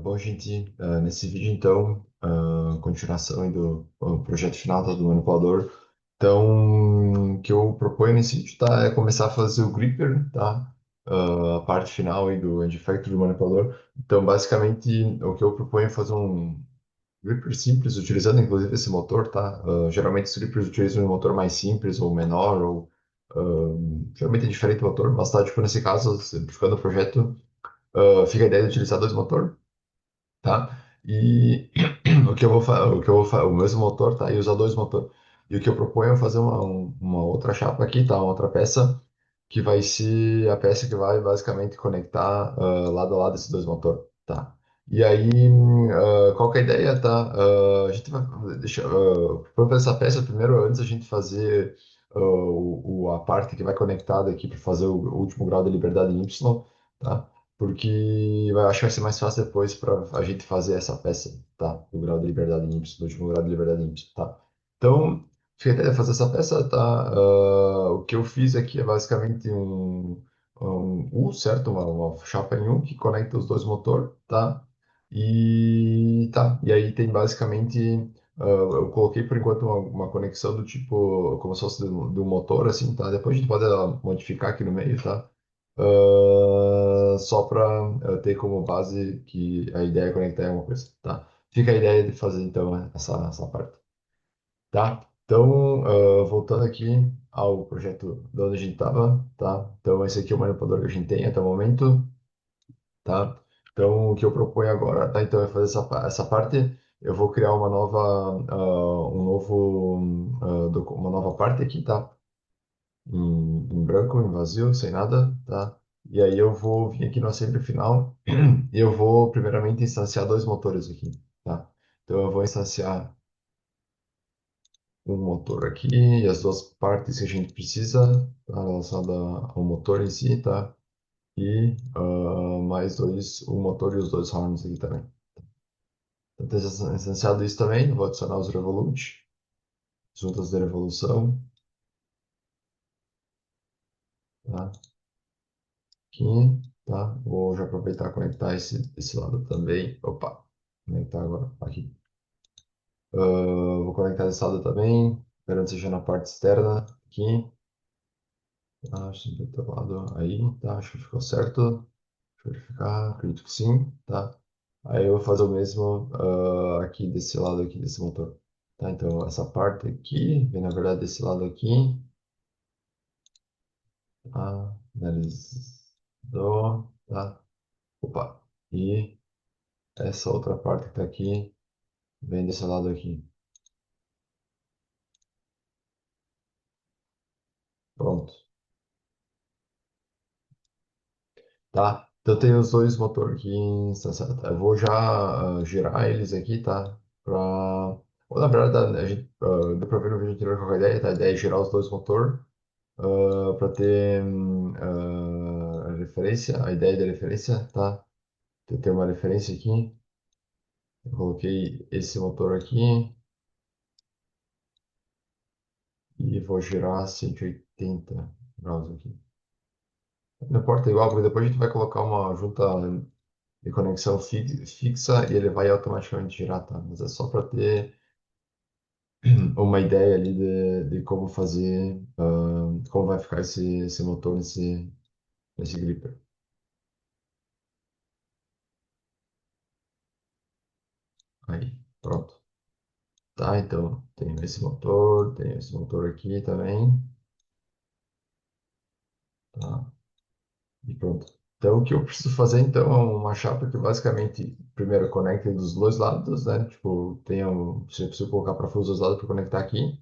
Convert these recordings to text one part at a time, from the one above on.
Bom, gente, nesse vídeo, então, continuação aí do projeto final tá, do manipulador. Então, o que eu proponho nesse vídeo tá, é começar a fazer o gripper, tá? A parte final aí do end effector do manipulador. Então, basicamente, o que eu proponho é fazer um gripper simples, utilizando inclusive esse motor, tá? Geralmente os grippers utilizam um motor mais simples ou menor, ou geralmente é diferente o motor, mas tá, tipo, nesse caso, simplificando o projeto, fica a ideia de utilizar dois motores, tá? E o mesmo motor, tá? E usar dois motores. E o que eu proponho é fazer uma outra chapa aqui, tá? Uma outra peça que vai ser a peça que vai basicamente conectar lado a lado esses dois motores, tá? E aí, qual que é a ideia, tá? A gente vai para essa peça primeiro, antes a gente fazer a parte que vai conectada aqui para fazer o último grau de liberdade em Y, tá? Porque eu acho que vai ser mais fácil depois para a gente fazer essa peça, tá? Do grau de liberdade em Y, do último grau de liberdade em Y, tá? Então, fica a ideia de fazer essa peça, tá? O que eu fiz aqui é basicamente um U, certo? Uma chapa em U que conecta os dois motores, tá? E tá. E aí tem basicamente, eu coloquei por enquanto uma conexão do tipo, como se fosse do motor, assim, tá? Depois a gente pode modificar aqui no meio, tá? Só para ter como base que a ideia é conectar em alguma coisa, tá? Fica a ideia de fazer então essa parte, tá? Então, voltando aqui ao projeto de onde a gente estava, tá? Então, esse aqui é o manipulador que a gente tem até o momento, tá? Então, o que eu proponho agora, tá? Então, é fazer essa parte. Eu vou criar uma nova, um novo, uma nova parte aqui, tá? Em branco, em vazio, sem nada, tá? E aí eu vou vir aqui no assembly final e eu vou primeiramente instanciar dois motores aqui, tá? Então, eu vou instanciar um motor aqui e as duas partes que a gente precisa, tá, relacionada ao motor em si, tá? E mais dois, o motor e os dois horns aqui também. Então, ter licenciado isso também, vou adicionar os Revolut, juntas de revolução, tá? Aqui, tá? Vou já aproveitar e conectar esse lado também. Opa, conectar agora aqui. Vou conectar esse lado também, esperando seja na parte externa aqui. Acho que do lado aí, tá? Acho que ficou certo. Deixa eu verificar, acredito que sim, tá? Aí eu vou fazer o mesmo aqui desse lado aqui desse motor. Tá, então essa parte aqui, vem na verdade desse lado aqui, tá? Finalizou, tá? Opa, e essa outra parte que tá aqui, vem desse lado aqui. Pronto, tá? Então tem os dois motores aqui instanciados. Tá? Eu vou já girar eles aqui, tá? Pra... Ou, na verdade, a gente, deu pra ver no vídeo anterior qual é a ideia, tá? A ideia é girar os dois motores para ter a referência, a ideia da referência, tá? Eu tenho uma referência aqui, eu coloquei esse motor aqui e vou girar 180 graus aqui. Não importa, igual, porque depois a gente vai colocar uma junta de conexão fixa e ele vai automaticamente girar, tá? Mas é só para ter uma ideia ali de como fazer, como vai ficar esse motor nesse gripper. Aí, pronto. Tá, então tenho esse motor aqui também, tá? E pronto. Então, o que eu preciso fazer, então, é uma chapa que basicamente, primeiro, conecte dos dois lados, né? Tipo, se eu preciso colocar parafuso dos lados para conectar aqui.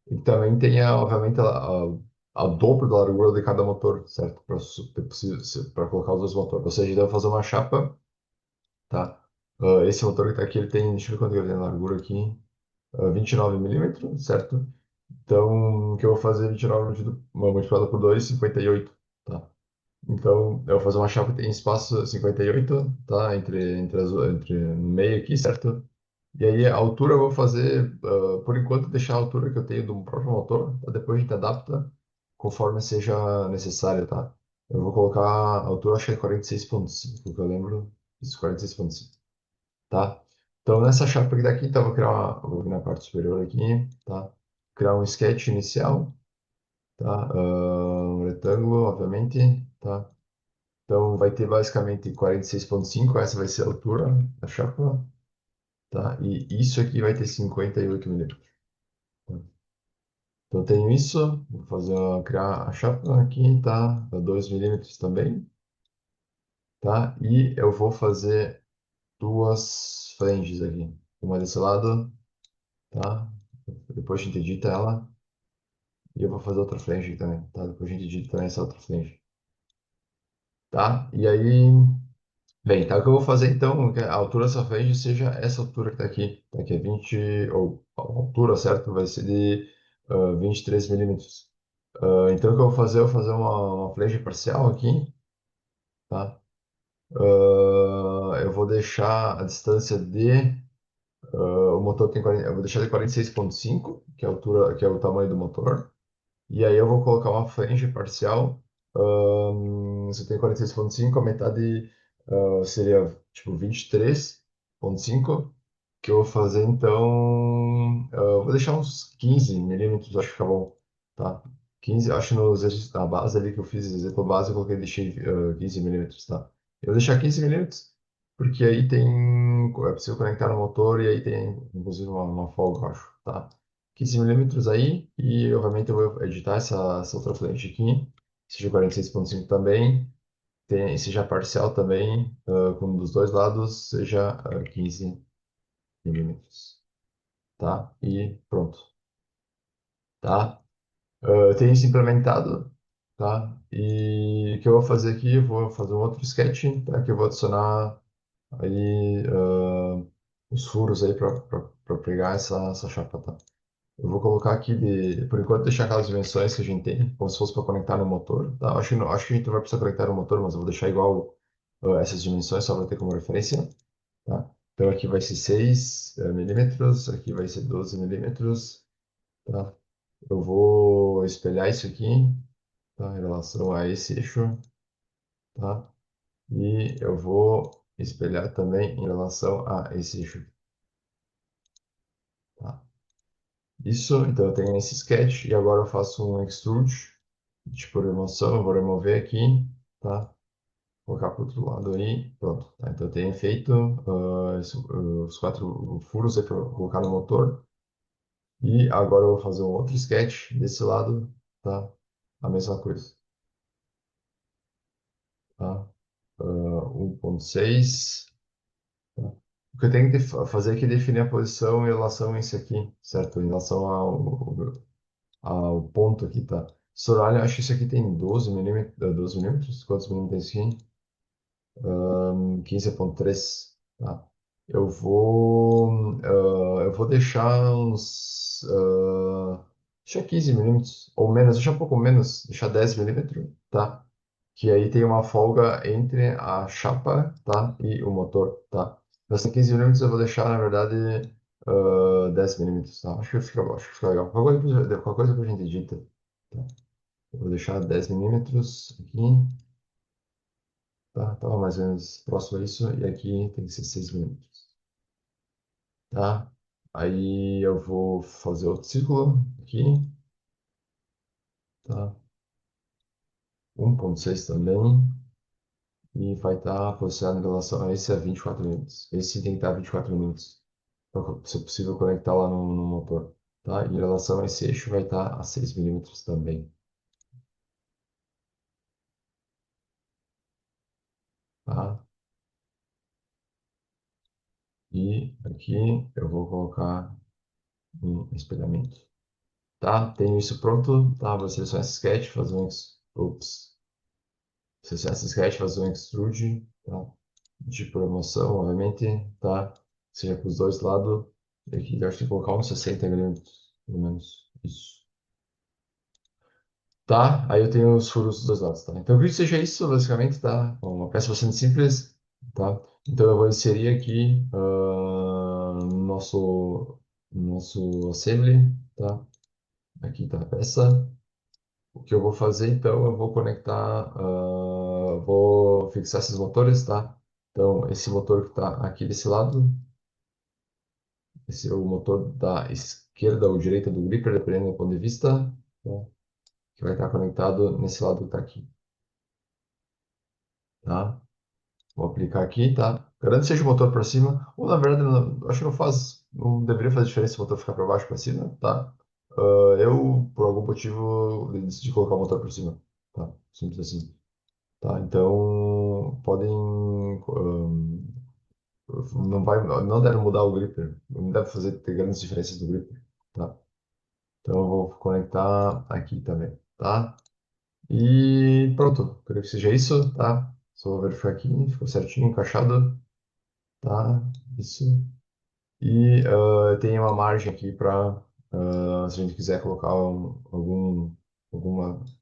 E também tenha, obviamente, a dobro da largura de cada motor, certo? Para colocar os dois motores. Ou seja, devo fazer uma chapa, tá? Esse motor que está aqui, ele tem, deixa eu ver quanto que ele tem de largura aqui, 29 milímetros, certo? Então, o que eu vou fazer, 29 multiplicado por 2, 58, tá? Então, eu vou fazer uma chapa que tem espaço 58, tá? Entre no meio aqui, certo? E aí, a altura eu vou fazer, por enquanto, deixar a altura que eu tenho do próprio motor, tá? Depois a gente adapta conforme seja necessário, tá? Eu vou colocar a altura, acho que é 46 pontos, pelo que eu lembro. Isso, 46,5, tá? Então, nessa chapa aqui daqui, então, vou vir na parte superior aqui, tá? Criar um sketch inicial, tá? Um retângulo, obviamente, tá? Então, vai ter basicamente 46,5, essa vai ser a altura da chapa, tá? E isso aqui vai ter 58 milímetros. Tá? Então, eu tenho isso, vou fazer, criar a chapa aqui, tá? 2 milímetros também, tá? E eu vou fazer duas flanges aqui. Uma desse lado, tá? Depois a gente edita ela. E eu vou fazer outra flange aqui também, tá? Depois a gente edita também essa outra flange, tá? E aí, bem, tá? O que eu vou fazer então, que a altura dessa flange seja essa altura que tá aqui. Tá aqui é 20, ou a altura, certo? Vai ser de 23 milímetros. Então o que eu vou fazer? Eu vou fazer uma flange parcial aqui, tá? Eu vou deixar a distância o motor tem 40, eu vou deixar de 46,5, que é a altura, que é o tamanho do motor. E aí eu vou colocar uma flange parcial. Se eu tenho 46,5, a metade seria tipo 23,5. Que eu vou fazer então. Vou deixar uns 15 milímetros, acho que fica bom. Tá? 15, acho que no exercício, na base ali que eu fiz, exemplo base, eu coloquei, deixei 15 milímetros, tá? Eu vou deixar 15 milímetros, porque aí tem. É preciso conectar no motor e aí tem, inclusive, uma folga, eu acho, tá? 15 milímetros aí, e obviamente eu vou editar essa outra flange aqui, seja 46,5 também, seja parcial também, com um dos dois lados, seja 15 milímetros, tá? E pronto, tá? Eu tenho isso implementado, tá? E o que eu vou fazer aqui, eu vou fazer um outro sketch, tá? Que eu vou adicionar aí os furos aí para pegar essa chapa, tá? Eu vou colocar aqui, por enquanto, deixar aquelas dimensões que a gente tem, como se fosse para conectar no motor. Tá? Acho que a gente não vai precisar conectar no motor, mas eu vou deixar igual essas dimensões, só para ter como referência. Tá? Então, aqui vai ser 6 milímetros, aqui vai ser 12 milímetros. Tá? Eu vou espelhar isso aqui, tá? Em relação a esse eixo. Tá? E eu vou espelhar também em relação a esse eixo. Tá? Isso, então eu tenho esse sketch e agora eu faço um extrude, tipo remoção, eu vou remover aqui, tá? Colocar para o outro lado aí, pronto. Tá? Então eu tenho feito os quatro furos aí para colocar no motor e agora eu vou fazer um outro sketch desse lado, tá? A mesma coisa, tá? 1,6, tá? O que eu tenho que fazer aqui é definir a posição em relação a isso aqui, certo? Em relação ao ponto aqui, tá? Soraya, acho que isso aqui tem 12 milímetros, 12 milímetros? Quantos milímetros tem aqui? 15,3, tá? Eu vou deixar deixa 15 milímetros, ou menos, deixa um pouco menos, deixar 10 milímetros, tá? Que aí tem uma folga entre a chapa, tá? E o motor, tá? Nessa 15 milímetros eu vou deixar, na verdade, 10 milímetros, tá? Acho que fica legal. Qualquer coisa que a gente edita, tá? Eu vou deixar 10 milímetros aqui, tá? Tava mais ou menos próximo a isso, e aqui tem que ser 6 milímetros, tá? Aí eu vou fazer outro círculo aqui, tá? 1,6 também, e vai estar posicionado em relação a esse a 24 milímetros. Esse tem que estar a 24 milímetros, para ser possível conectar lá no motor, tá? E em relação a esse eixo vai estar a 6 milímetros também, tá? E aqui eu vou colocar um espelhamento. Tá? Tenho isso pronto, tá? Vou selecionar esse sketch, fazer um... Ups. Selecionar esse sketch, fazer um extrude, tá? De promoção, obviamente, tá? Seja para os dois lados. E aqui eu acho que vou colocar uns 60 milímetros, pelo menos. Isso. Tá? Aí eu tenho os furos dos dois lados, tá? Então, eu acredito que seja isso, basicamente, tá? Uma peça bastante simples, tá? Então, eu vou inserir aqui nosso assembly, tá? Aqui está a peça. O que eu vou fazer, então, eu vou conectar, vou fixar esses motores, tá? Então, esse motor que está aqui desse lado, esse é o motor da esquerda ou direita do gripper, dependendo do ponto de vista, tá? Que vai estar conectado nesse lado que está aqui, tá? Vou aplicar aqui, tá? Garanto que seja o motor para cima, ou na verdade, acho que não faz, não deveria fazer diferença se o motor ficar para baixo ou para cima, tá? Eu, por algum motivo, decidi colocar o motor para cima, tá? Simples assim. Tá, então podem. Não deve mudar o gripper. Não deve fazer ter grandes diferenças do gripper. Tá? Então eu vou conectar aqui também. Tá? E pronto. Creio que seja isso. Tá? Só vou verificar aqui. Ficou certinho, encaixado. Tá? Isso. E tem uma margem aqui para, se a gente quiser colocar alguma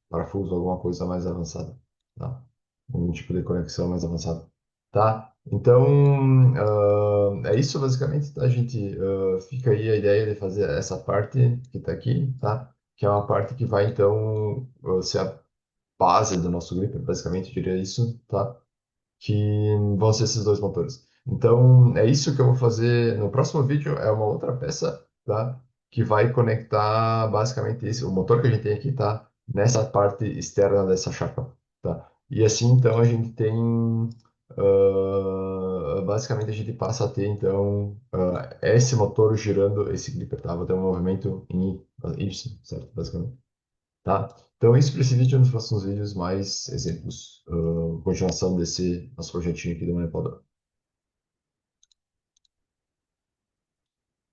parafuso, alguma coisa mais avançada, tá? Um tipo de conexão mais avançada, tá? Então, é isso basicamente, tá, gente? Fica aí a ideia de fazer essa parte que está aqui, tá? Que é uma parte que vai, então, ser a base do nosso grip, basicamente, eu diria isso, tá? Que vão ser esses dois motores. Então, é isso que eu vou fazer no próximo vídeo. É uma outra peça, tá? Que vai conectar basicamente isso. O motor que a gente tem aqui, tá? Nessa parte externa dessa chapa, tá? E assim, então, a gente tem. Basicamente, a gente passa a ter, então, esse motor girando esse gripper, tá? Vou ter um movimento em Y, certo? Basicamente. Tá? Então, isso para esse vídeo. Nos próximos vídeos, mais exemplos. Continuação desse nosso projetinho aqui do Manipulador.